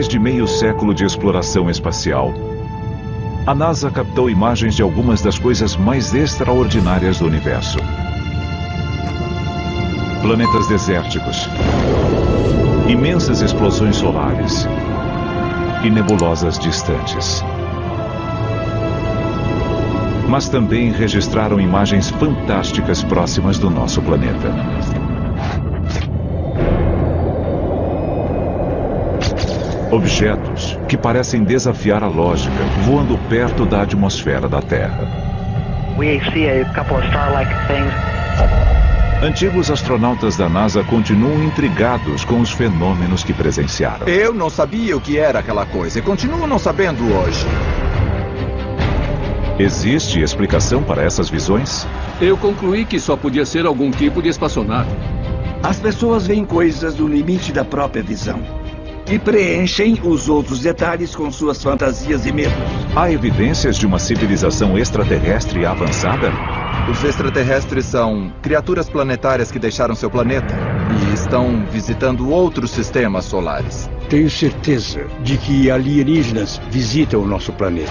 mais de meio século de exploração espacial, a NASA captou imagens de algumas das coisas mais extraordinárias do universo. Planetas desérticos, imensas explosões solares e nebulosas distantes. Mas também registraram imagens fantásticas próximas do nosso planeta. Objetos que parecem desafiar a lógica, voando perto da atmosfera da Terra. Antigos astronautas da NASA continuam intrigados com os fenômenos que presenciaram. Eu não sabia o que era aquela coisa e continuo não sabendo hoje. Existe explicação para essas visões? Eu concluí que só podia ser algum tipo de espaçonave. As pessoas veem coisas no limite da própria visão e preenchem os outros detalhes com suas fantasias e medos. Há evidências de uma civilização extraterrestre avançada? Os extraterrestres são criaturas planetárias que deixaram seu planeta e estão visitando outros sistemas solares. Tenho certeza de que alienígenas visitam o nosso planeta.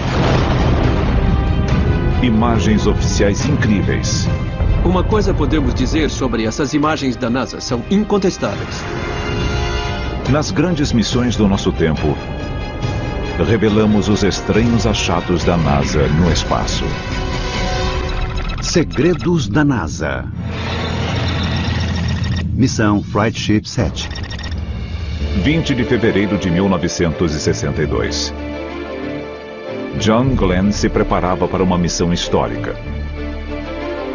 Imagens oficiais incríveis. Uma coisa podemos dizer sobre essas imagens da NASA, são incontestáveis. Nas grandes missões do nosso tempo, revelamos os estranhos achados da NASA no espaço. Segredos da NASA. Missão Flight Ship 7. 20 de fevereiro de 1962. John Glenn se preparava para uma missão histórica.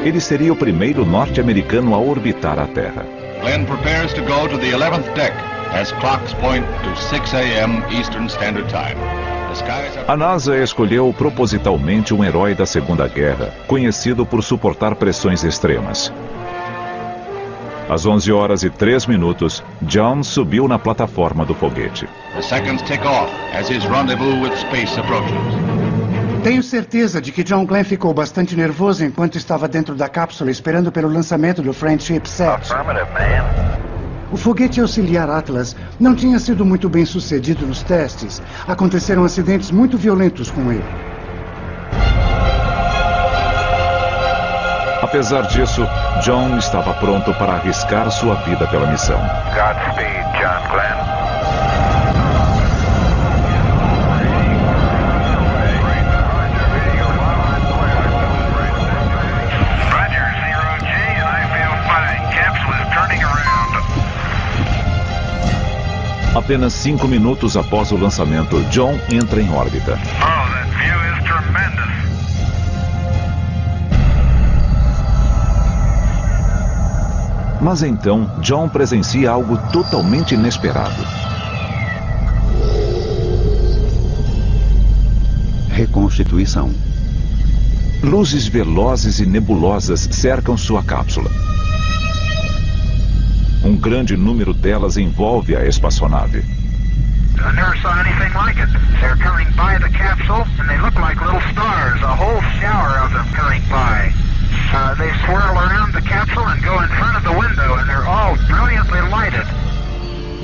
Ele seria o primeiro norte-americano a orbitar a Terra. Glenn prepares to go to the 11th deck as clocks point to 6 a.m. Eastern Standard Time. A NASA escolheu propositalmente um herói da Segunda Guerra, conhecido por suportar pressões extremas. Às 11h03, John subiu na plataforma do foguete. The seconds tick off as his rendezvous with space approaches. Tenho certeza de que John Glenn ficou bastante nervoso enquanto estava dentro da cápsula esperando pelo lançamento do Friendship 7. O foguete auxiliar Atlas não tinha sido muito bem sucedido nos testes. Aconteceram acidentes muito violentos com ele. Apesar disso, John estava pronto para arriscar sua vida pela missão. Godspeed, John Glenn. Apenas 5 minutos após o lançamento, John entra em órbita. Mas então, John presencia algo totalmente inesperado. Reconstituição. Luzes velozes e nebulosas cercam sua cápsula. Um grande número delas envolve a espaçonave. I never saw anything like it. They're coming by the capsule, and they look like little stars. A whole shower of them coming by. They swirl around the capsule and go in front of the window, and they're all brilliantly lighted.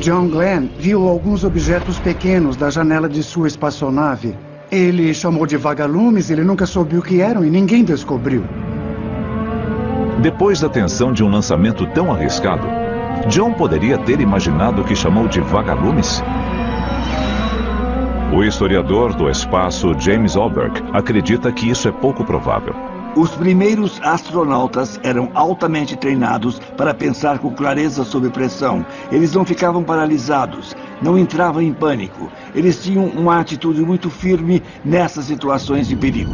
John Glenn viu alguns objetos pequenos da janela de sua espaçonave. Ele chamou de vagalumes, ele nunca soube o que eram e ninguém descobriu. Depois da tensão de um lançamento tão arriscado, John poderia ter imaginado o que chamou de vagalumes? O historiador do espaço James Oberg acredita que isso é pouco provável. Os primeiros astronautas eram altamente treinados para pensar com clareza sob pressão. Eles não ficavam paralisados, não entravam em pânico. Eles tinham uma atitude muito firme nessas situações de perigo.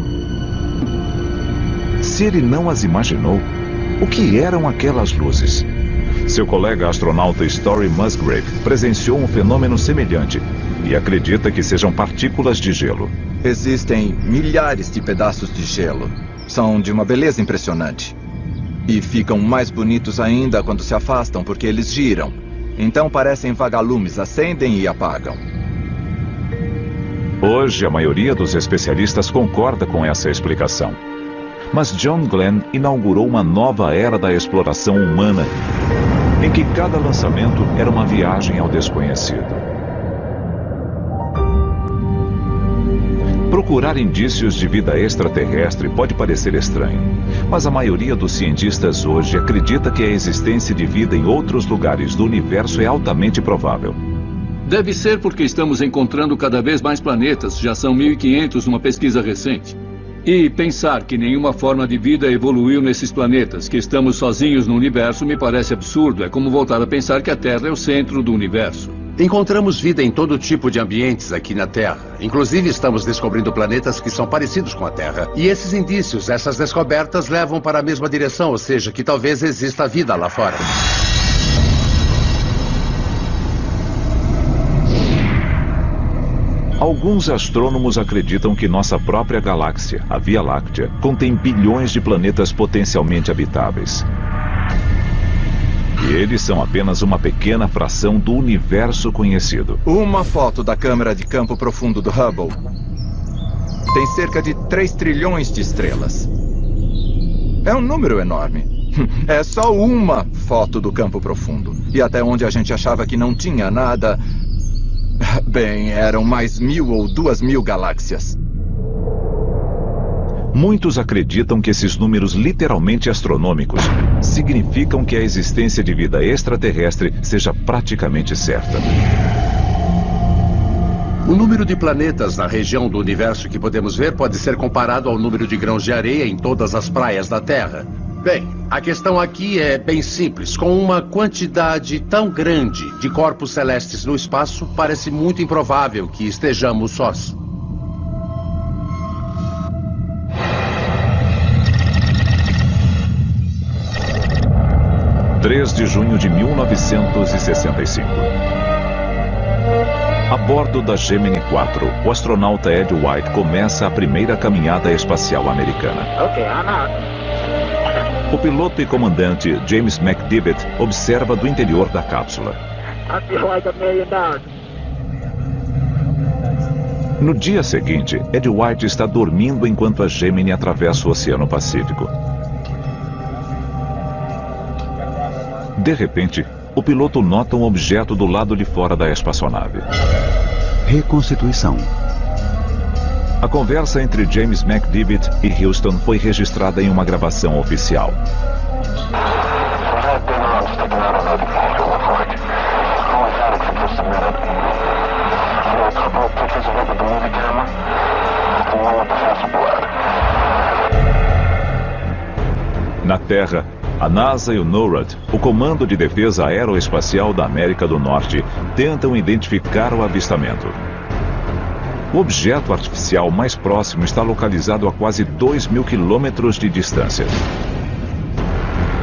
Se ele não as imaginou, o que eram aquelas luzes? Seu colega astronauta Story Musgrave presenciou um fenômeno semelhante e acredita que sejam partículas de gelo. Existem milhares de pedaços de gelo. São de uma beleza impressionante. E ficam mais bonitos ainda quando se afastam, porque eles giram. Então parecem vagalumes, acendem e apagam. Hoje, a maioria dos especialistas concorda com essa explicação. Mas John Glenn inaugurou uma nova era da exploração humana, em que cada lançamento era uma viagem ao desconhecido. Procurar indícios de vida extraterrestre pode parecer estranho, mas a maioria dos cientistas hoje acredita que a existência de vida em outros lugares do universo é altamente provável. Deve ser porque estamos encontrando cada vez mais planetas, já são 1.500 numa pesquisa recente. E pensar que nenhuma forma de vida evoluiu nesses planetas, que estamos sozinhos no universo, me parece absurdo. É como voltar a pensar que a Terra é o centro do universo. Encontramos vida em todo tipo de ambientes aqui na Terra. Inclusive, estamos descobrindo planetas que são parecidos com a Terra. E esses indícios, essas descobertas, levam para a mesma direção, ou seja, que talvez exista vida lá fora. Alguns astrônomos acreditam que nossa própria galáxia, a Via Láctea, contém bilhões de planetas potencialmente habitáveis. E eles são apenas uma pequena fração do universo conhecido. Uma foto da câmera de campo profundo do Hubble tem cerca de 3 trilhões de estrelas. É um número enorme. É só uma foto do campo profundo. E até onde a gente achava que não tinha nada, bem, eram mais 1.000 ou 2.000 galáxias. Muitos acreditam que esses números literalmente astronômicos significam que a existência de vida extraterrestre seja praticamente certa. O número de planetas na região do universo que podemos ver pode ser comparado ao número de grãos de areia em todas as praias da Terra. Bem, a questão aqui é bem simples. Com uma quantidade tão grande de corpos celestes no espaço, parece muito improvável que estejamos sós. (3 de junho de 1965). A bordo da Gemini 4, o astronauta Ed White começa a primeira caminhada espacial americana. O piloto e comandante James McDivitt observa do interior da cápsula. No dia seguinte, Ed White está dormindo enquanto a Gemini atravessa o Oceano Pacífico. De repente, o piloto nota um objeto do lado de fora da espaçonave. Reconstituição. A conversa entre James McDivitt e Houston foi registrada em uma gravação oficial. Na Terra, a NASA e o NORAD, o Comando de Defesa Aeroespacial da América do Norte, tentam identificar o avistamento. O objeto artificial mais próximo está localizado a quase 2.000 quilômetros de distância.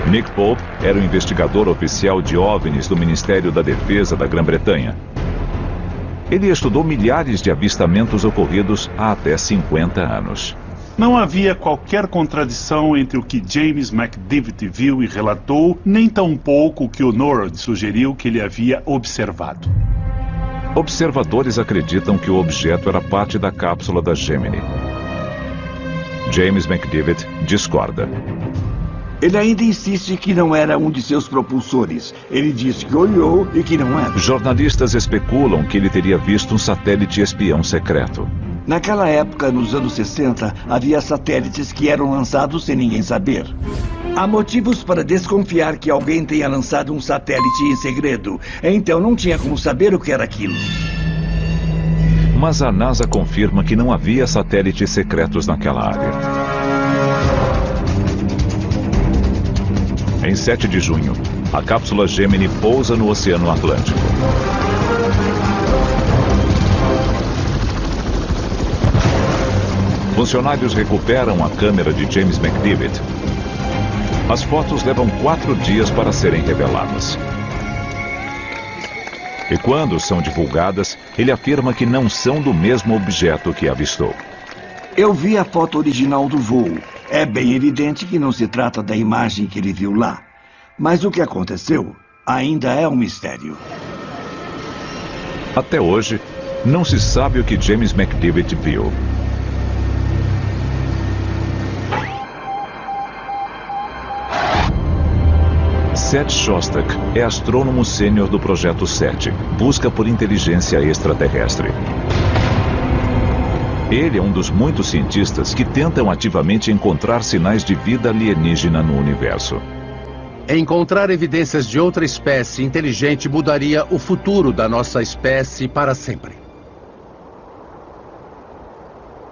Nick Pope era o investigador oficial de OVNIs do Ministério da Defesa da Grã-Bretanha. Ele estudou milhares de avistamentos ocorridos há até 50 anos. Não havia qualquer contradição entre o que James McDivitt viu e relatou, nem tampouco o que o NORAD sugeriu que ele havia observado. Observadores acreditam que o objeto era parte da cápsula da Gemini. James McDivitt discorda. Ele ainda insiste que não era um de seus propulsores. Ele diz que olhou e que não era. Jornalistas especulam que ele teria visto um satélite espião secreto. Naquela época, nos anos 60, havia satélites que eram lançados sem ninguém saber. Há motivos para desconfiar que alguém tenha lançado um satélite em segredo. Então não tinha como saber o que era aquilo. Mas a NASA confirma que não havia satélites secretos naquela área. Em 7 de junho, a cápsula Gemini pousa no Oceano Atlântico. Funcionários recuperam a câmera de James McDivitt. As fotos levam 4 dias para serem reveladas. E quando são divulgadas, ele afirma que não são do mesmo objeto que avistou. Eu vi a foto original do voo. É bem evidente que não se trata da imagem que ele viu lá. Mas o que aconteceu ainda é um mistério. Até hoje, não se sabe o que James McDivitt viu. Seth Shostak é astrônomo sênior do Projeto 7, busca por inteligência extraterrestre. Ele é um dos muitos cientistas que tentam ativamente encontrar sinais de vida alienígena no universo. Encontrar evidências de outra espécie inteligente mudaria o futuro da nossa espécie para sempre.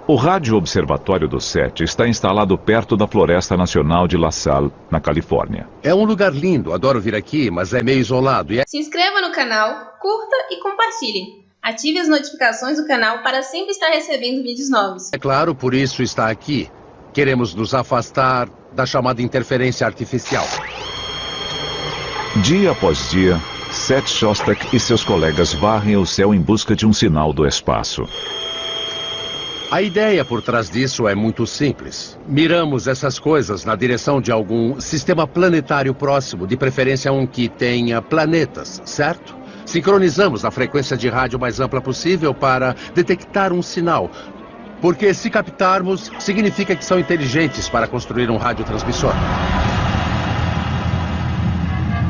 O Rádio Observatório do SETI está instalado perto da Floresta Nacional de La Salle, na Califórnia. É um lugar lindo, adoro vir aqui, mas é meio isolado. Se inscreva no canal, curta e compartilhe. Ative as notificações do canal para sempre estar recebendo vídeos novos. É claro, por isso está aqui. Queremos nos afastar da chamada interferência artificial. Dia após dia, Seth Shostak e seus colegas varrem o céu em busca de um sinal do espaço. A ideia por trás disso é muito simples. Miramos essas coisas na direção de algum sistema planetário próximo, de preferência um que tenha planetas, certo? Sincronizamos a frequência de rádio mais ampla possível para detectar um sinal. Porque se captarmos, significa que são inteligentes para construir um radiotransmissor.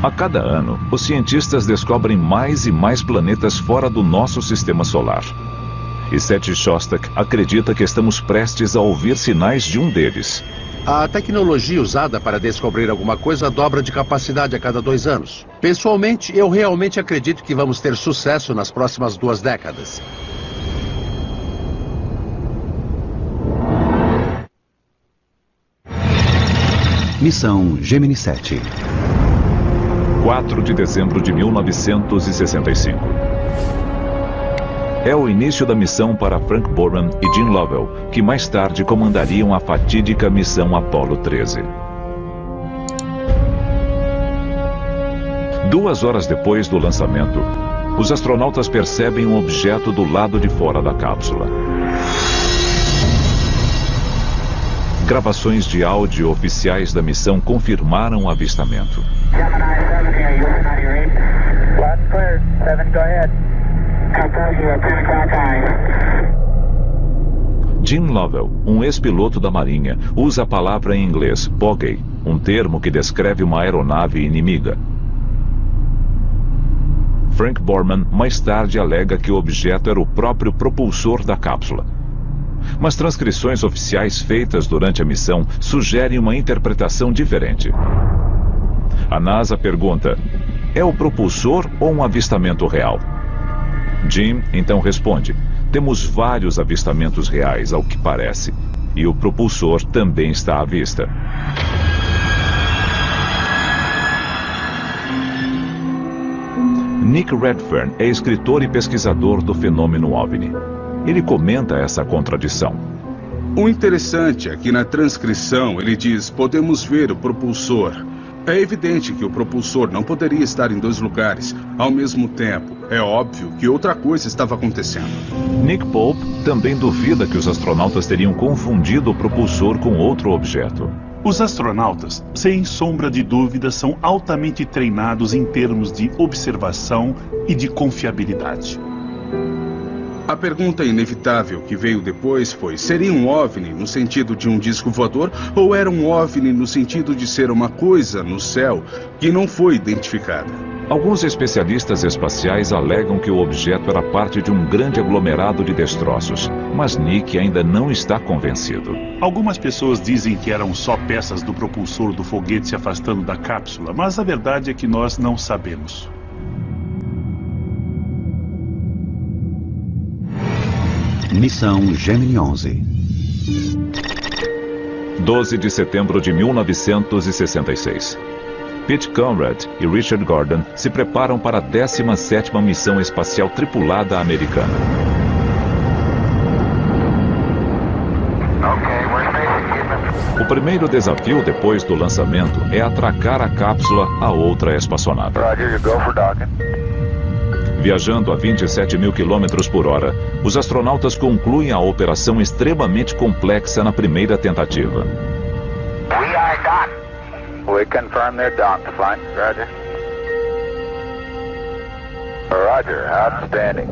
A cada ano, os cientistas descobrem mais e mais planetas fora do nosso sistema solar. E Seth Shostak acredita que estamos prestes a ouvir sinais de um deles. A tecnologia usada para descobrir alguma coisa dobra de capacidade a cada 2 anos. Pessoalmente, eu realmente acredito que vamos ter sucesso nas próximas 2 décadas. Missão Gemini 7. 4 de dezembro de 1965. É o início da missão para Frank Borman e Jim Lovell, que mais tarde comandariam a fatídica missão Apollo 13. 2 horas depois do lançamento, os astronautas percebem um objeto do lado de fora da cápsula. Gravações de áudio oficiais da missão confirmaram o avistamento. Jim Lovell, um ex-piloto da Marinha, usa a palavra em inglês bogey, um termo que descreve uma aeronave inimiga. Frank Borman mais tarde alega que o objeto era o próprio propulsor da cápsula. Mas transcrições oficiais feitas durante a missão sugerem uma interpretação diferente. A NASA pergunta: é o propulsor ou um avistamento real? Jim então responde: temos vários avistamentos reais, ao que parece, e o propulsor também está à vista. Nick Redfern é escritor e pesquisador do fenômeno OVNI. Ele comenta essa contradição. O interessante é que na transcrição ele diz: podemos ver o propulsor. É evidente que o propulsor não poderia estar em 2 lugares ao mesmo tempo. É óbvio que outra coisa estava acontecendo. Nick Pope também duvida que os astronautas teriam confundido o propulsor com outro objeto. Os astronautas, sem sombra de dúvida, são altamente treinados em termos de observação e de confiabilidade. A pergunta inevitável que veio depois foi: seria um OVNI no sentido de um disco voador ou era um OVNI no sentido de ser uma coisa no céu que não foi identificada? Alguns especialistas espaciais alegam que o objeto era parte de um grande aglomerado de destroços, mas Nick ainda não está convencido. Algumas pessoas dizem que eram só peças do propulsor do foguete se afastando da cápsula, mas a verdade é que nós não sabemos. Missão Gemini 11. 12 de setembro de 1966. Pete Conrad e Richard Gordon se preparam para a 17ª missão espacial tripulada americana. O primeiro desafio depois do lançamento é atracar a cápsula a outra espaçonave. Viajando a 27 mil km por hora, os astronautas concluem a operação extremamente complexa na primeira tentativa. We confirm they're docked, flight. Roger. Roger, outstanding.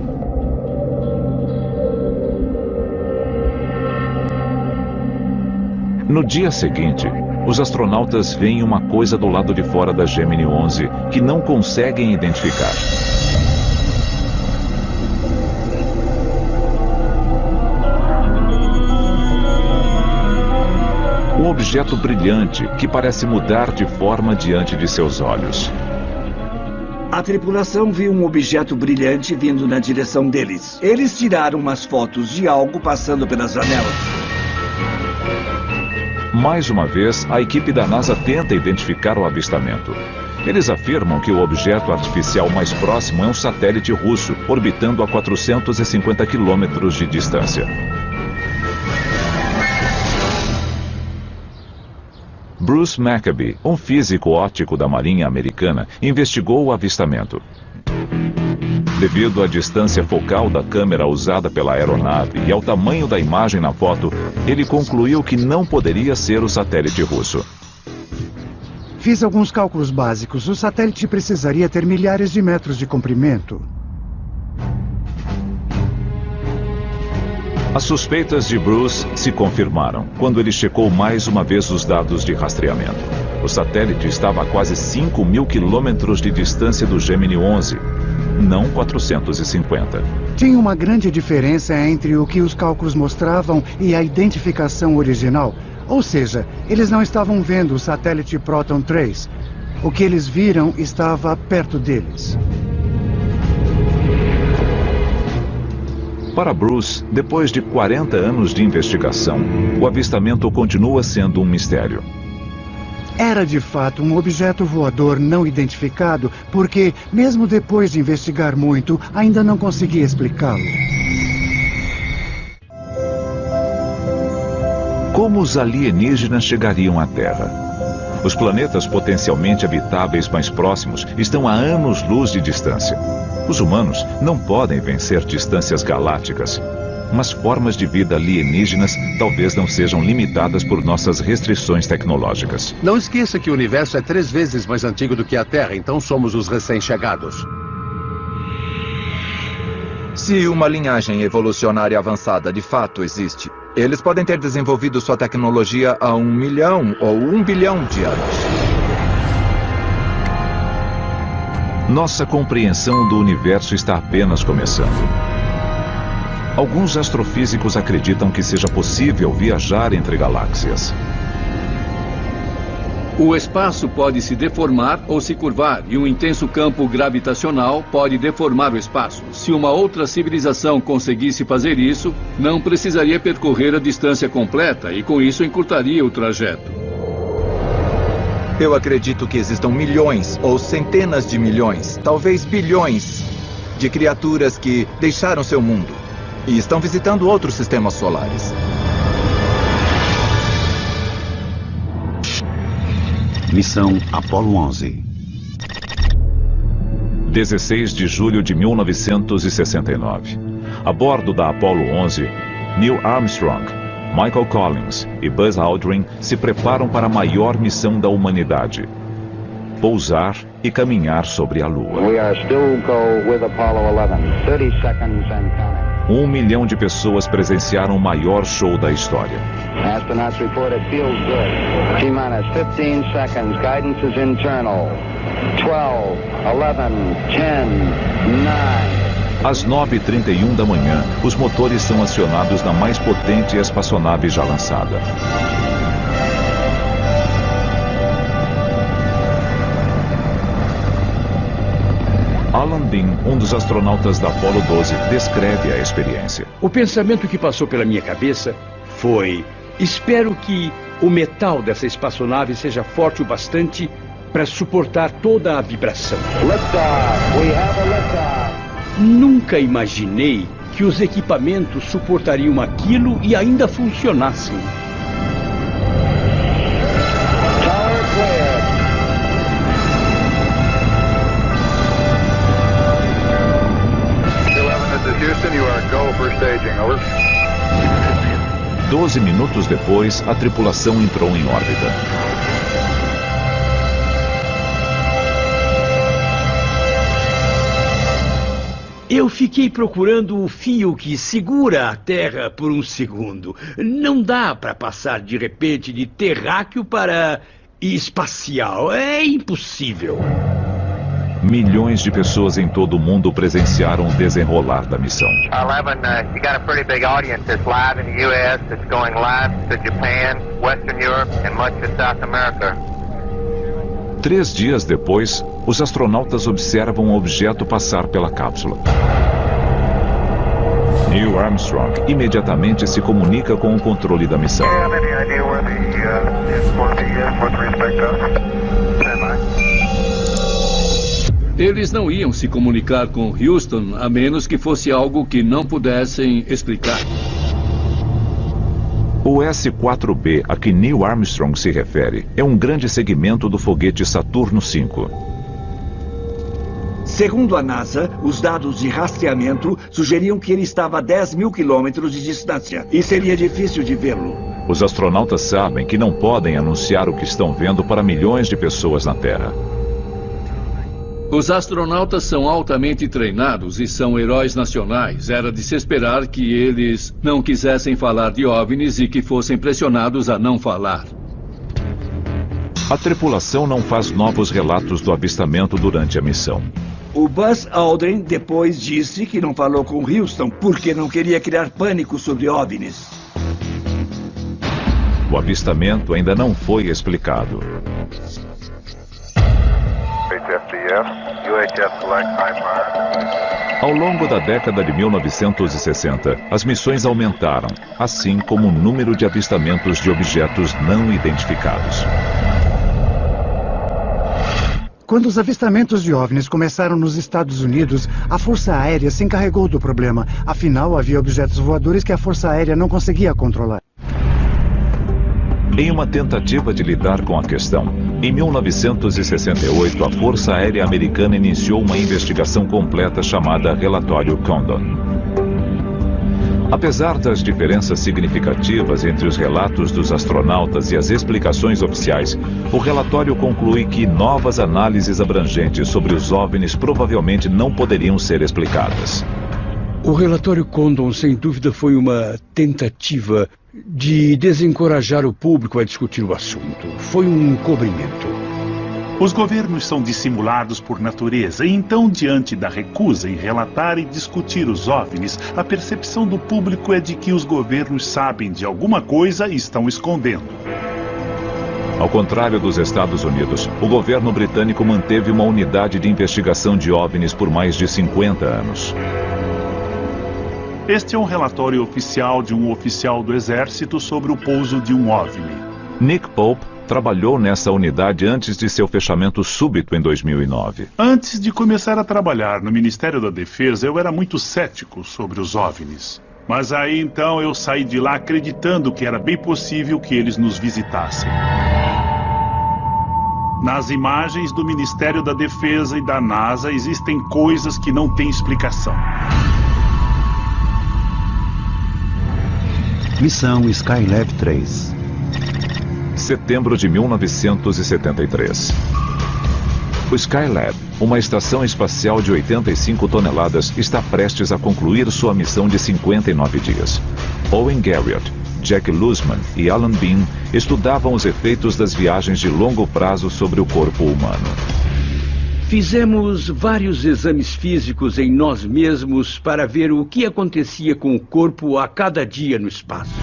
No dia seguinte, os astronautas veem uma coisa do lado de fora da Gemini 11 que não conseguem identificar. objeto brilhante que parece mudar de forma diante de seus olhos. A tripulação viu um objeto brilhante vindo na direção deles. Eles tiraram umas fotos de algo passando pelas janelas. Mais uma vez, a equipe da NASA tenta identificar o avistamento. Eles afirmam que o objeto artificial mais próximo é um satélite russo, orbitando a 450 quilômetros de distância. Bruce Maccabee, um físico óptico da Marinha Americana, investigou o avistamento. Devido à distância focal da câmera usada pela aeronave e ao tamanho da imagem na foto, ele concluiu que não poderia ser o satélite russo. Fiz alguns cálculos básicos. O satélite precisaria ter milhares de metros de comprimento. As suspeitas de Bruce se confirmaram quando ele checou mais uma vez os dados de rastreamento. O satélite estava a quase 5.000 quilômetros de distância do Gemini 11, não 450. Tinha uma grande diferença entre o que os cálculos mostravam e a identificação original. Ou seja, eles não estavam vendo o satélite Proton 3. O que eles viram estava perto deles. Para Bruce, depois de 40 anos de investigação, o avistamento continua sendo um mistério. Era de fato um objeto voador não identificado, porque, mesmo depois de investigar muito, ainda não conseguia explicá-lo. Como os alienígenas chegariam à Terra? Os planetas potencialmente habitáveis mais próximos estão a anos-luz de distância. Os humanos não podem vencer distâncias galácticas, mas formas de vida alienígenas talvez não sejam limitadas por nossas restrições tecnológicas. Não esqueça que o universo é 3 vezes mais antigo do que a Terra, então somos os recém-chegados. Se uma linhagem evolucionária avançada de fato existe, eles podem ter desenvolvido sua tecnologia há 1 milhão ou 1 bilhão de anos. Nossa compreensão do universo está apenas começando. Alguns astrofísicos acreditam que seja possível viajar entre galáxias. O espaço pode se deformar ou se curvar, e um intenso campo gravitacional pode deformar o espaço. Se uma outra civilização conseguisse fazer isso, não precisaria percorrer a distância completa e com isso encurtaria o trajeto. Eu acredito que existam milhões ou centenas de milhões, talvez bilhões, de criaturas que deixaram seu mundo e estão visitando outros sistemas solares. Missão Apollo 11. 16 de julho de 1969. A bordo da Apollo 11, Neil Armstrong, Michael Collins e Buzz Aldrin se preparam para a maior missão da humanidade: pousar e caminhar sobre a Lua. 1 milhão de pessoas presenciaram o maior show da história. Astronauts report it feels good. T-minus 15 seconds. Guidance is internal. 12, 11, 10, 9. Às 9h31 da manhã, os motores são acionados na mais potente espaçonave já lançada. Alan Bean, um dos astronautas da Apollo 12, descreve a experiência. O pensamento que passou pela minha cabeça foi: espero que o metal dessa espaçonave seja forte o bastante para suportar toda a vibração. Nunca imaginei que os equipamentos suportariam aquilo e ainda funcionassem. Houston, you are go for staging, over. 12 minutos depois, a tripulação entrou em órbita. Eu fiquei procurando o fio que segura a Terra por um segundo. Não dá para passar de repente de terráqueo para espacial. É impossível. Milhões de pessoas em todo o mundo presenciaram o desenrolar da missão. 11, you got a pretty big audience that's live in the U.S., it's going live to Japan, Western Europe, and much of South America. 3 dias depois, os astronautas observam um objeto passar pela cápsula. Neil Armstrong imediatamente se comunica com o controle da missão. Eles não iam se comunicar com Houston a menos que fosse algo que não pudessem explicar. O S-4B a que Neil Armstrong se refere é um grande segmento do foguete Saturno V. Segundo a NASA, os dados de rastreamento sugeriam que ele estava a 10 mil quilômetros de distância e seria difícil de vê-lo. Os astronautas sabem que não podem anunciar o que estão vendo para milhões de pessoas na Terra. Os astronautas são altamente treinados e são heróis nacionais. Era de se esperar que eles não quisessem falar de OVNIs e que fossem pressionados a não falar. A tripulação não faz novos relatos do avistamento durante a missão. O Buzz Aldrin depois disse que não falou com Houston porque não queria criar pânico sobre OVNIs. O avistamento ainda não foi explicado. Ao longo da década de 1960, as missões aumentaram, assim como o número de avistamentos de objetos não identificados. Quando os avistamentos de OVNIs começaram nos Estados Unidos, a Força Aérea se encarregou do problema. Afinal, havia objetos voadores que a Força Aérea não conseguia controlar. Em uma tentativa de lidar com a questão, em 1968, a Força Aérea Americana iniciou uma investigação completa chamada Relatório Condon. Apesar das diferenças significativas entre os relatos dos astronautas e as explicações oficiais, o relatório conclui que novas análises abrangentes sobre os OVNIs provavelmente não poderiam ser explicadas. O relatório Condon, sem dúvida, foi uma tentativa de desencorajar o público a discutir o assunto. Foi um encobrimento. Os governos são dissimulados por natureza, e então, diante da recusa em relatar e discutir os OVNIs, a percepção do público é de que os governos sabem de alguma coisa e estão escondendo. Ao contrário dos Estados Unidos, o governo britânico manteve uma unidade de investigação de OVNIs por mais de 50 anos. Este é um relatório oficial de um oficial do Exército sobre o pouso de um OVNI. Nick Pope trabalhou nessa unidade antes de seu fechamento súbito em 2009. Antes de começar a trabalhar no Ministério da Defesa, eu era muito cético sobre os OVNIs. Mas aí então eu saí de lá acreditando que era bem possível que eles nos visitassem. Nas imagens do Ministério da Defesa e da NASA existem coisas que não têm explicação. Missão Skylab 3. Setembro de 1973. O Skylab, uma estação espacial de 85 toneladas, está prestes a concluir sua missão de 59 dias. Owen Garriott, Jack Luseman e Alan Bean estudavam os efeitos das viagens de longo prazo sobre o corpo humano. Fizemos vários exames físicos em nós mesmos para ver o que acontecia com o corpo a cada dia no espaço.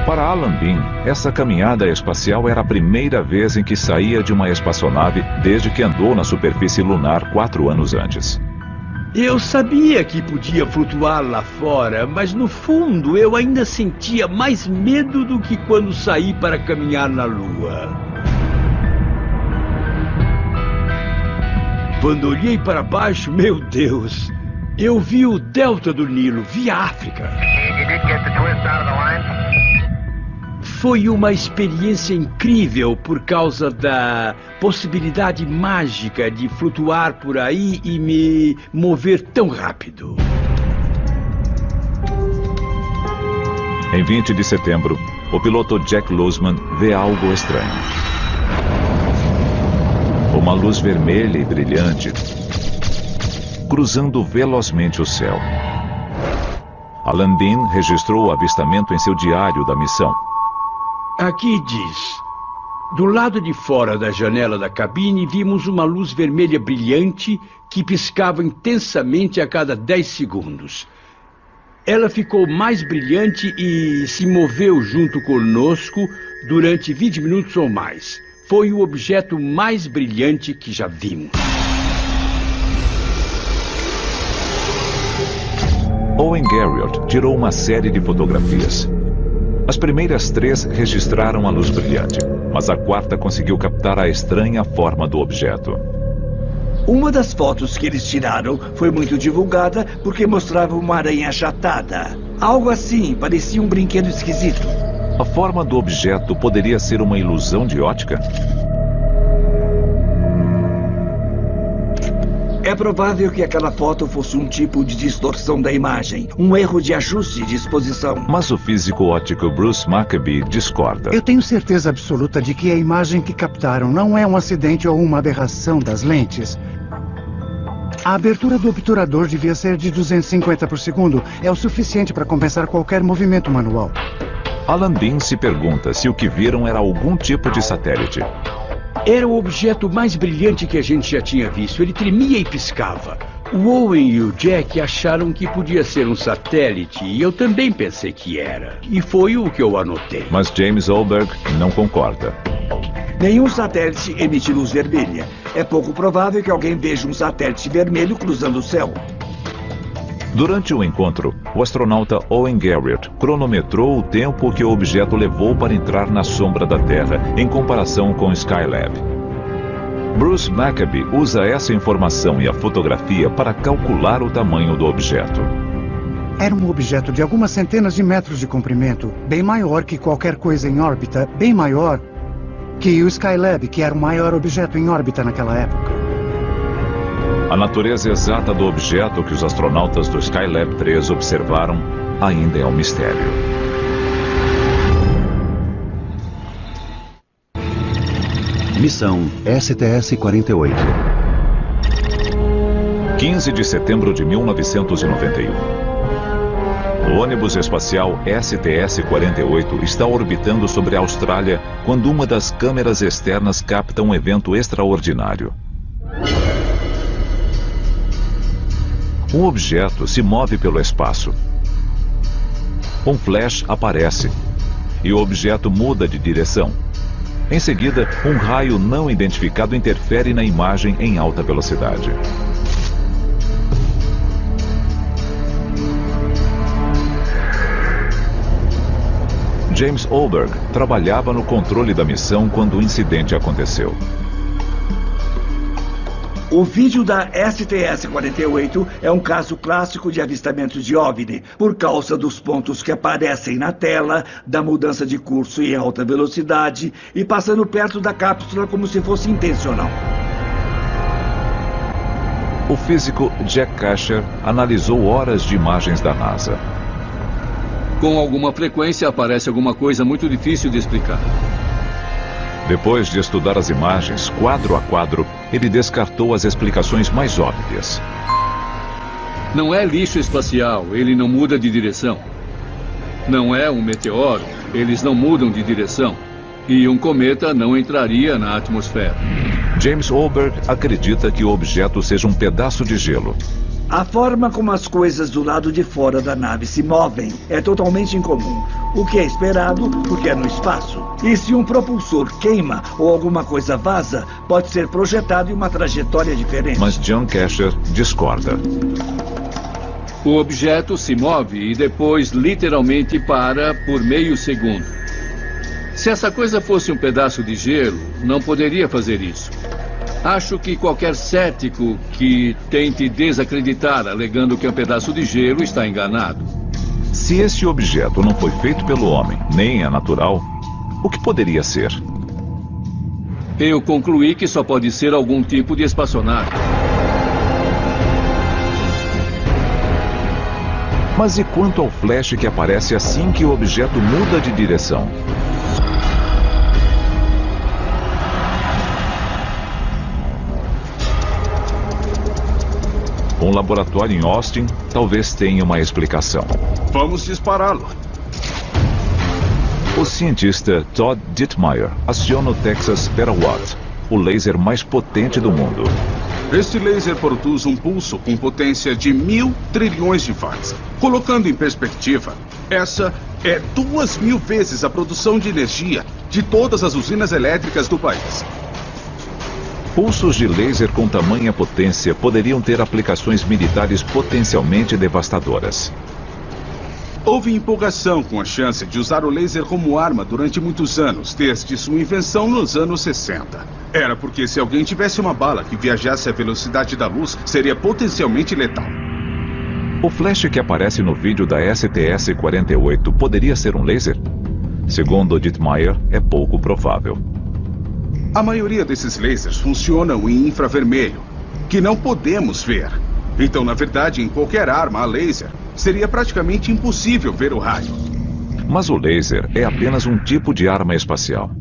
Para Alan Bean, essa caminhada espacial era a primeira vez em que saía de uma espaçonave desde que andou na superfície lunar 4 anos antes. Eu sabia que podia flutuar lá fora, mas no fundo eu ainda sentia mais medo do que quando saí para caminhar na Lua. Quando olhei para baixo, meu Deus, eu vi o delta do Nilo, vi a África. Foi uma experiência incrível por causa da possibilidade mágica de flutuar por aí e me mover tão rápido. Em 20 de setembro, o piloto Jack Luseman vê algo estranho. Uma luz vermelha e brilhante cruzando velozmente o céu. Alan Bean registrou o avistamento em seu diário da missão. Aqui diz: Do lado de fora da janela da cabine, vimos uma luz vermelha brilhante que piscava intensamente a cada 10 segundos. Ela ficou mais brilhante e se moveu junto conosco durante 20 minutos ou mais. Foi o objeto mais brilhante que já vimos. Owen Garriott tirou uma série de fotografias. As primeiras 3 registraram a luz brilhante, mas a 4ª conseguiu captar a estranha forma do objeto. Uma das fotos que eles tiraram foi muito divulgada porque mostrava uma aranha achatada. Algo assim, parecia um brinquedo esquisito. A forma do objeto poderia ser uma ilusão de ótica? É provável que aquela foto fosse um tipo de distorção da imagem, um erro de ajuste de exposição. Mas o físico óptico Bruce Maccabee discorda. Eu tenho certeza absoluta de que a imagem que captaram não é um acidente ou uma aberração das lentes. A abertura do obturador devia ser de 250 por segundo. É o suficiente para compensar qualquer movimento manual. Alan Bean se pergunta se o que viram era algum tipo de satélite. Era o objeto mais brilhante que a gente já tinha visto. Ele tremia e piscava. O Owen e o Jack acharam que podia ser um satélite, e eu também pensei que era. E foi o que eu anotei. Mas James Ohlberg não concorda. Nenhum satélite emite luz vermelha. É pouco provável que alguém veja um satélite vermelho cruzando o céu. Durante o encontro, o astronauta Owen Garriott cronometrou o tempo que o objeto levou para entrar na sombra da Terra, em comparação com o Skylab. Bruce Maccabee usa essa informação e a fotografia para calcular o tamanho do objeto. Era um objeto de algumas centenas de metros de comprimento, bem maior que qualquer coisa em órbita, bem maior que o Skylab, que era o maior objeto em órbita naquela época. A natureza exata do objeto que os astronautas do Skylab 3 observaram ainda é um mistério. Missão STS-48. 15 de setembro de 1991. O ônibus espacial STS-48 está orbitando sobre a Austrália quando uma das câmeras externas capta um evento extraordinário. Um objeto se move pelo espaço. Um flash aparece e o objeto muda de direção. Em seguida, um raio não identificado interfere na imagem em alta velocidade. James Ohlberg trabalhava no controle da missão quando o incidente aconteceu. O vídeo da STS-48 é um caso clássico de avistamento de OVNI, por causa dos pontos que aparecem na tela, da mudança de curso em alta velocidade e passando perto da cápsula como se fosse intencional. O físico Jack Kasher analisou horas de imagens da NASA. Com alguma frequência aparece alguma coisa muito difícil de explicar. Depois de estudar as imagens, quadro a quadro, ele descartou as explicações mais óbvias. Não é lixo espacial, ele não muda de direção. Não é um meteoro, eles não mudam de direção. E um cometa não entraria na atmosfera. James Ohlberg acredita que o objeto seja um pedaço de gelo. A forma como as coisas do lado de fora da nave se movem é totalmente incomum. O que é esperado porque é no espaço. E se um propulsor queima ou alguma coisa vaza, pode ser projetado em uma trajetória diferente. Mas John Kasher discorda. O objeto se move e depois literalmente para por meio segundo. Se essa coisa fosse um pedaço de gelo, não poderia fazer isso. Acho que qualquer cético que tente desacreditar alegando que é um pedaço de gelo está enganado. Se esse objeto não foi feito pelo homem, nem é natural, o que poderia ser? Eu concluí que só pode ser algum tipo de espaçonave. Mas e quanto ao flash que aparece assim que o objeto muda de direção? Um laboratório em Austin talvez tenha uma explicação. Vamos dispará-lo. O cientista Todd Dittmeyer aciona o Texas Terawatt, o laser mais potente do mundo. Este laser produz um pulso com potência de 1.000 trilhões de watts. Colocando em perspectiva, essa é 2.000 vezes a produção de energia de todas as usinas elétricas do país. Pulsos de laser com tamanha potência poderiam ter aplicações militares potencialmente devastadoras. Houve empolgação com a chance de usar o laser como arma durante muitos anos, desde sua invenção nos anos 60. Era porque se alguém tivesse uma bala que viajasse à velocidade da luz, seria potencialmente letal. O flash que aparece no vídeo da STS-48 poderia ser um laser? Segundo Dittmeyer, é pouco provável. A maioria desses lasers funcionam em infravermelho, que não podemos ver. Então, na verdade, em qualquer arma a laser, seria praticamente impossível ver o raio. Mas o laser é apenas um tipo de arma espacial.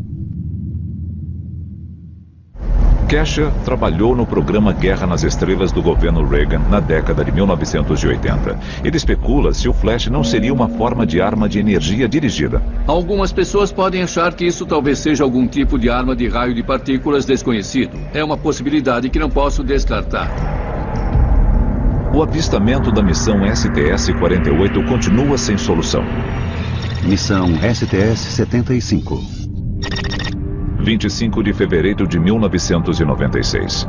Kesha trabalhou no programa Guerra nas Estrelas do governo Reagan na década de 1980. Ele especula se o flash não seria uma forma de arma de energia dirigida. Algumas pessoas podem achar que isso talvez seja algum tipo de arma de raio de partículas desconhecido. É uma possibilidade que não posso descartar. O avistamento da missão STS-48 continua sem solução. Missão STS-75. 25 de fevereiro de 1996.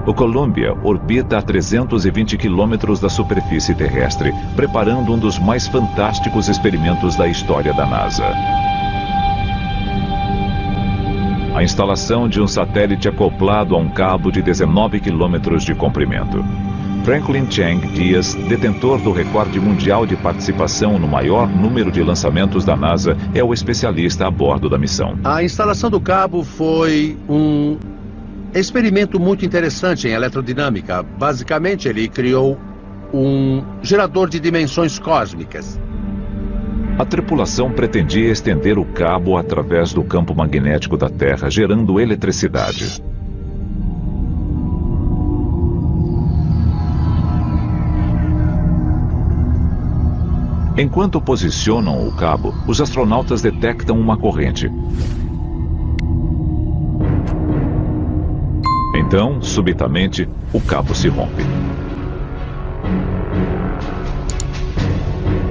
O Columbia orbita a 320 quilômetros da superfície terrestre, preparando um dos mais fantásticos experimentos da história da NASA. A instalação de um satélite acoplado a um cabo de 19 quilômetros de comprimento. Franklin Chang Dias, detentor do recorde mundial de participação no maior número de lançamentos da NASA, é o especialista a bordo da missão. A instalação do cabo foi um experimento muito interessante em eletrodinâmica. Basicamente, ele criou um gerador de dimensões cósmicas. A tripulação pretendia estender o cabo através do campo magnético da Terra, gerando eletricidade. Enquanto posicionam o cabo, os astronautas detectam uma corrente. Então, subitamente, o cabo se rompe.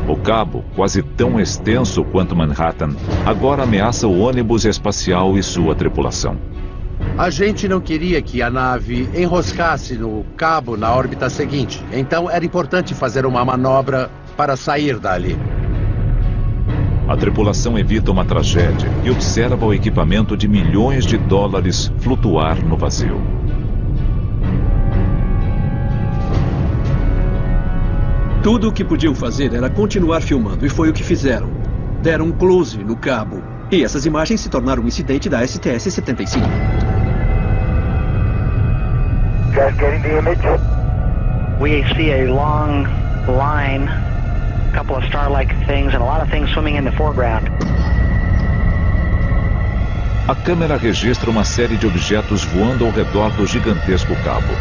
O cabo, quase tão extenso quanto Manhattan, agora ameaça o ônibus espacial e sua tripulação. A gente não queria que a nave enroscasse no cabo na órbita seguinte, então era importante fazer uma manobra para sair dali. A tripulação evita uma tragédia e observa o equipamento de milhões de dólares flutuar no vazio. Tudo o que podiam fazer era continuar filmando, e foi o que fizeram. Deram um close no cabo, e essas imagens se tornaram um incidente da STS-75. Just getting the image. We see a long line, a couple of star-like things, and a lot of things swimming in the foreground. A câmera registra uma série de objetos voando ao redor do gigantesco cabo.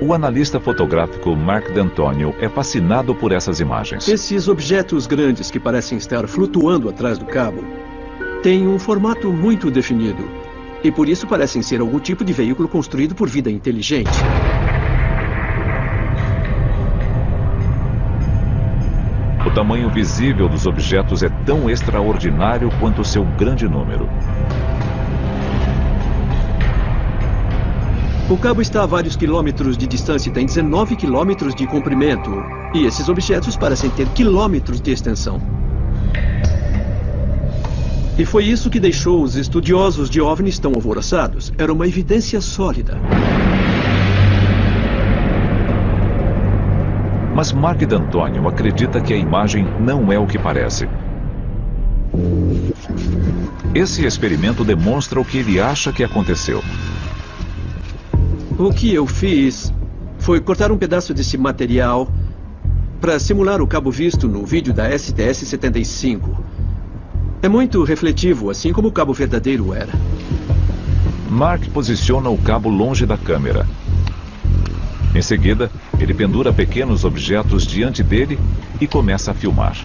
O analista fotográfico Mark D'Antonio é fascinado por essas imagens. Esses objetos grandes que parecem estar flutuando atrás do cabo têm um formato muito definido e por isso parecem ser algum tipo de veículo construído por vida inteligente. O tamanho visível dos objetos é tão extraordinário quanto o seu grande número. O cabo está a vários quilômetros de distância e tem 19 quilômetros de comprimento. E esses objetos parecem ter quilômetros de extensão. E foi isso que deixou os estudiosos de OVNIs tão alvoroçados. Era uma evidência sólida. Mas Mark D'Antonio acredita que a imagem não é o que parece. Esse experimento demonstra o que ele acha que aconteceu. O que eu fiz foi cortar um pedaço desse material para simular o cabo visto no vídeo da STS-75. É muito refletivo, assim como o cabo verdadeiro era. Mark posiciona o cabo longe da câmera. Em seguida, ele pendura pequenos objetos diante dele e começa a filmar.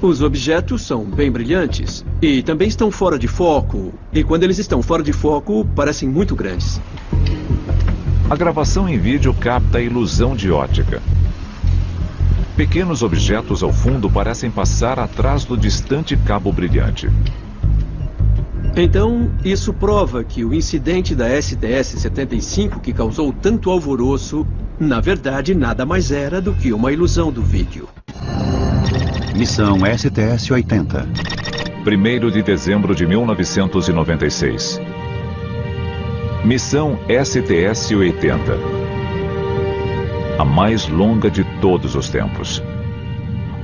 Os objetos são bem brilhantes e também estão fora de foco. E quando eles estão fora de foco, parecem muito grandes. A gravação em vídeo capta a ilusão de ótica. Pequenos objetos ao fundo parecem passar atrás do distante cabo brilhante. Então, isso prova que o incidente da STS-75 que causou tanto alvoroço, na verdade, nada mais era do que uma ilusão do vídeo. Missão STS-80. 1º de dezembro de 1996. Missão STS-80. A mais longa de todos os tempos.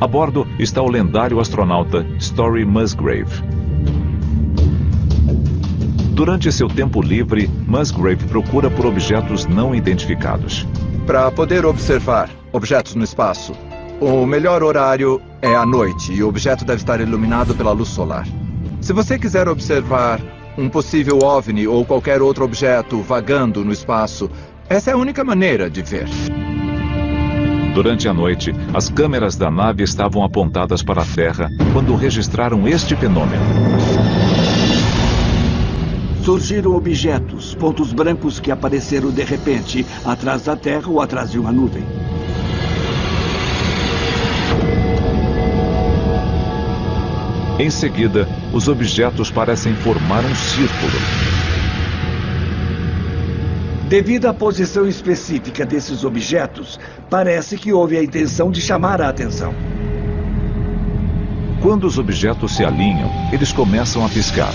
A bordo está o lendário astronauta Story Musgrave. Durante seu tempo livre, Musgrave procura por objetos não identificados. Para poder observar objetos no espaço, o melhor horário é à noite e o objeto deve estar iluminado pela luz solar. Se você quiser observar um possível OVNI ou qualquer outro objeto vagando no espaço, essa é a única maneira de ver. Durante a noite, as câmeras da nave estavam apontadas para a Terra quando registraram este fenômeno. Surgiram objetos, pontos brancos que apareceram de repente, atrás da Terra ou atrás de uma nuvem. Em seguida, os objetos parecem formar um círculo. Devido à posição específica desses objetos, parece que houve a intenção de chamar a atenção. Quando os objetos se alinham, eles começam a piscar.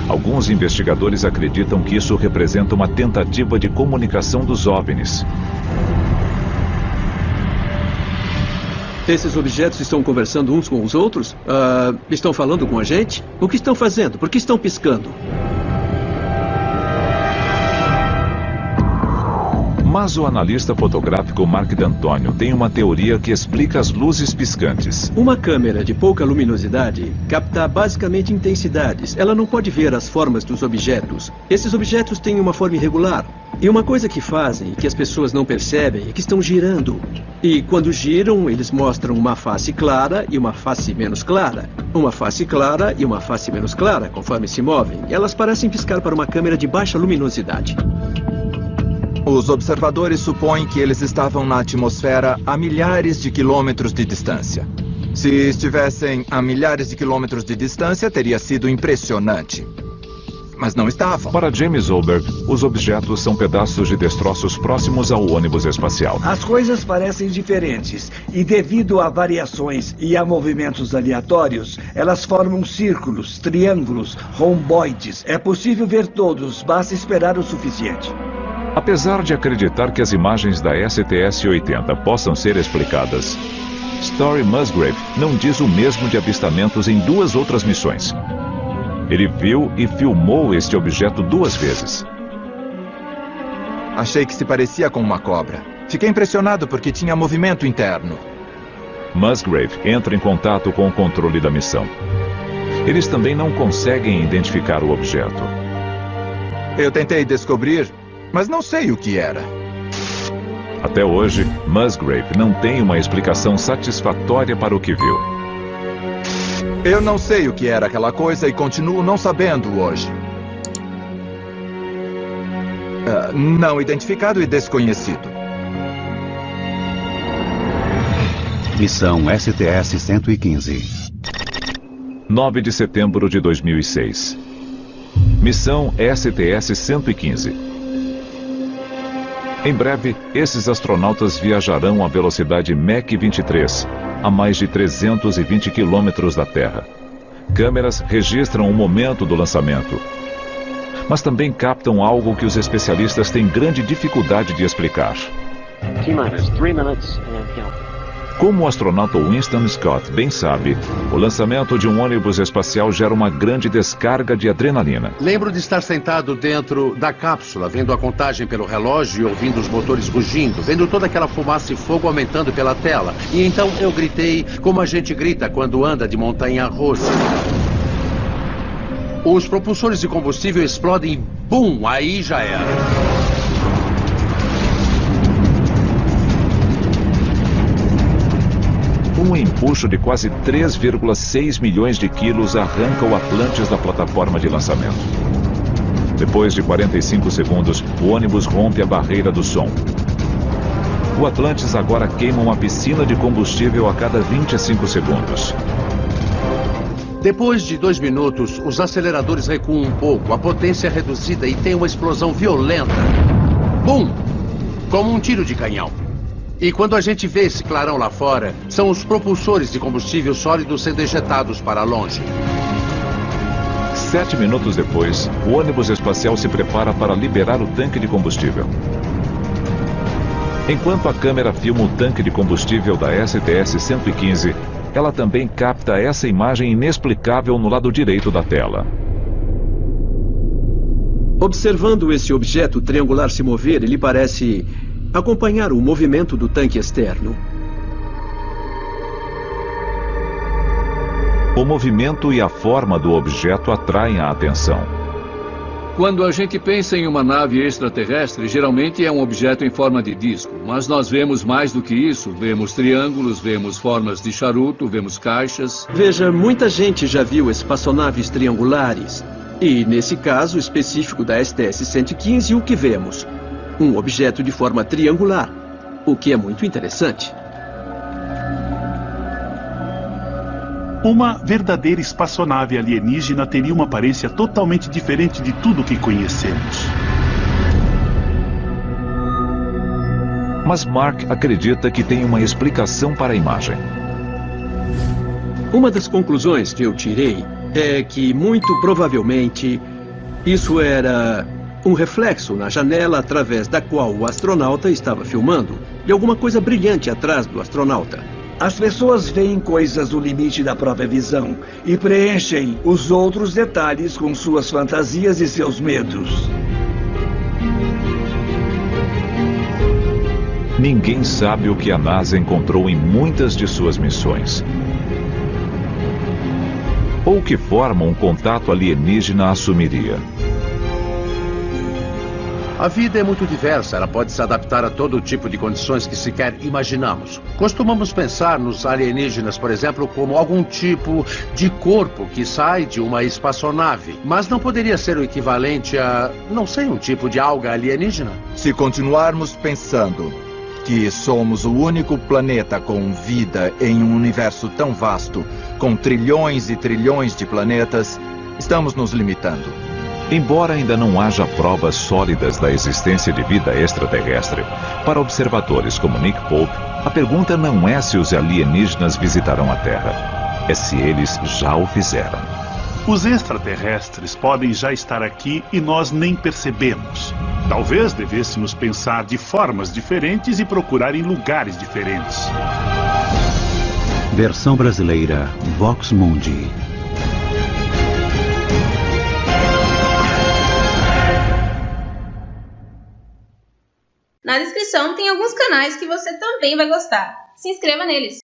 Alguns investigadores acreditam que isso representa uma tentativa de comunicação dos OVNIs. Esses objetos estão conversando uns com os outros? Estão falando com a gente? O que estão fazendo? Por que estão piscando? Mas o analista fotográfico Mark D'Antonio tem uma teoria que explica as luzes piscantes. Uma câmera de pouca luminosidade capta basicamente intensidades. Ela não pode ver as formas dos objetos. Esses objetos têm uma forma irregular. E uma coisa que fazem, que as pessoas não percebem, é que estão girando. E quando giram, eles mostram uma face clara e uma face menos clara. Uma face clara e uma face menos clara, conforme se movem. Elas parecem piscar para uma câmera de baixa luminosidade. Os observadores supõem que eles estavam na atmosfera a milhares de quilômetros de distância. Se estivessem a milhares de quilômetros de distância, teria sido impressionante. Mas não estavam. Para James Oberg, os objetos são pedaços de destroços próximos ao ônibus espacial. As coisas parecem diferentes e, devido a variações e a movimentos aleatórios, elas formam círculos, triângulos, romboides. É possível ver todos, basta esperar o suficiente. Apesar de acreditar que as imagens da STS-80 possam ser explicadas, Story Musgrave não diz o mesmo de avistamentos em 2 outras missões. Ele viu e filmou este objeto 2 vezes. Achei que se parecia com uma cobra. Fiquei impressionado porque tinha movimento interno. Musgrave entra em contato com o controle da missão. Eles também não conseguem identificar o objeto. Eu tentei descobrir, mas não sei o que era. Até hoje, Musgrave não tem uma explicação satisfatória para o que viu. Eu não sei o que era aquela coisa e continuo não sabendo hoje. Não identificado e desconhecido. Missão STS-115. 9 de setembro de 2006. Missão STS-115. Em breve, esses astronautas viajarão à velocidade Mach 23, a mais de 320 quilômetros da Terra. Câmeras registram o momento do lançamento, mas também captam algo que os especialistas têm grande dificuldade de explicar. T-minus 3 minutes and counting. Como o astronauta Winston Scott bem sabe, o lançamento de um ônibus espacial gera uma grande descarga de adrenalina. Lembro de estar sentado dentro da cápsula, vendo a contagem pelo relógio e ouvindo os motores rugindo, vendo toda aquela fumaça e fogo aumentando pela tela. E então eu gritei como a gente grita quando anda de montanha-russa. Os propulsores de combustível explodem e bum, aí já era. Um empuxo de quase 3,6 milhões de quilos arranca o Atlantis da plataforma de lançamento. Depois de 45 segundos, o ônibus rompe a barreira do som. O Atlantis agora queima uma piscina de combustível a cada 25 segundos. Depois de 2 minutos, os aceleradores recuam um pouco, a potência é reduzida e tem uma explosão violenta. Bum! Como um tiro de canhão. E quando a gente vê esse clarão lá fora, são os propulsores de combustível sólido sendo ejetados para longe. 7 minutos depois, o ônibus espacial se prepara para liberar o tanque de combustível. Enquanto a câmera filma o tanque de combustível da STS-115, ela também capta essa imagem inexplicável no lado direito da tela. Observando esse objeto triangular se mover, ele parece acompanhar o movimento do tanque externo. O movimento e a forma do objeto atraem a atenção. Quando a gente pensa em uma nave extraterrestre, geralmente é um objeto em forma de disco. Mas nós vemos mais do que isso. Vemos triângulos, vemos formas de charuto, vemos caixas. Veja, muita gente já viu espaçonaves triangulares. E, nesse caso específico da STS-115, o que vemos? Um objeto de forma triangular, o que é muito interessante. Uma verdadeira espaçonave alienígena teria uma aparência totalmente diferente de tudo que conhecemos. Mas Mark acredita que tem uma explicação para a imagem. Uma das conclusões que eu tirei é que, muito provavelmente, isso era um reflexo na janela através da qual o astronauta estava filmando, e alguma coisa brilhante atrás do astronauta. As pessoas veem coisas no limite da própria visão e preenchem os outros detalhes com suas fantasias e seus medos. Ninguém sabe o que a NASA encontrou em muitas de suas missões. Ou que forma um contato alienígena assumiria. A vida é muito diversa, ela pode se adaptar a todo tipo de condições que sequer imaginamos. Costumamos pensar nos alienígenas, por exemplo, como algum tipo de corpo que sai de uma espaçonave. Mas não poderia ser o equivalente a, não sei, um tipo de alga alienígena? Se continuarmos pensando que somos o único planeta com vida em um universo tão vasto, com trilhões e trilhões de planetas, estamos nos limitando. Embora ainda não haja provas sólidas da existência de vida extraterrestre, para observadores como Nick Pope, a pergunta não é se os alienígenas visitarão a Terra, é se eles já o fizeram. Os extraterrestres podem já estar aqui e nós nem percebemos. Talvez devêssemos pensar de formas diferentes e procurar em lugares diferentes. Versão brasileira, Vox Mundi. Na descrição tem alguns canais que você também vai gostar. Se inscreva neles!